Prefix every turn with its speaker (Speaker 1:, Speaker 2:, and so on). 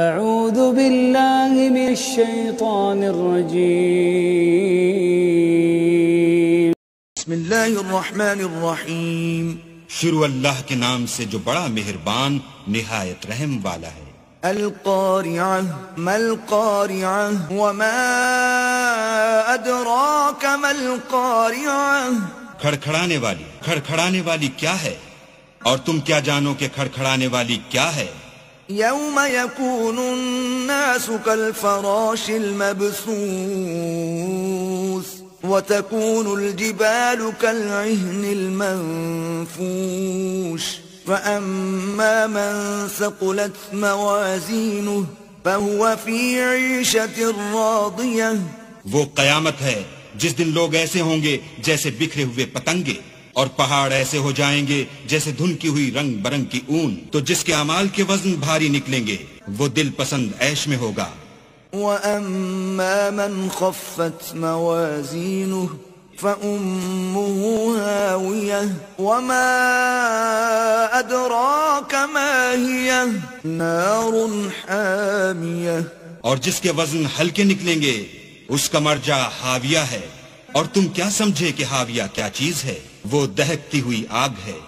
Speaker 1: اعوذ باللہ من الشیطان الرجیم
Speaker 2: بسم اللہ الرحمن الرحیم
Speaker 3: شروع اللہ کے نام سے جو بڑا مہربان نہایت رحم والا ہے۔
Speaker 2: القارعہ ما القارعہ وما ادراک ما القارعہ،
Speaker 3: کھڑکھڑانے والی کیا ہے، اور تم کیا جانو کہ کھڑکھڑانے والی کیا ہے؟
Speaker 2: یوم یکون الناس کالفراش المبثوث وتكون الجبال كالعهن المنفوش فأما من ثقلت موازينه فهو في عيشة راضية۔
Speaker 3: وہ قیامت ہے جس دن لوگ ایسے ہوں گے جیسے بکھرے ہوئے پتنگے، اور پہاڑ ایسے ہو جائیں گے جیسے دھنکی ہوئی رنگ برنگ کی اون، تو جس کے اعمال کے وزن بھاری نکلیں گے وہ دل پسند عیش میں ہوگا۔
Speaker 2: وَأَمَّا مَنْ خَفَّتْ مَوَازِينُهُ فَأُمُّهُ هَاوِيَةٌ وَمَا أَدْرَاكَ مَا هِيَهْ نَارٌ حَامِيَةٌ۔
Speaker 3: اور جس کے وزن ہلکے نکلیں گے اس کا مرجع حاویہ ہے، اور تم کیا سمجھے کہ حاویہ کیا چیز ہے؟ وہ دہکتی ہوئی آگ ہے۔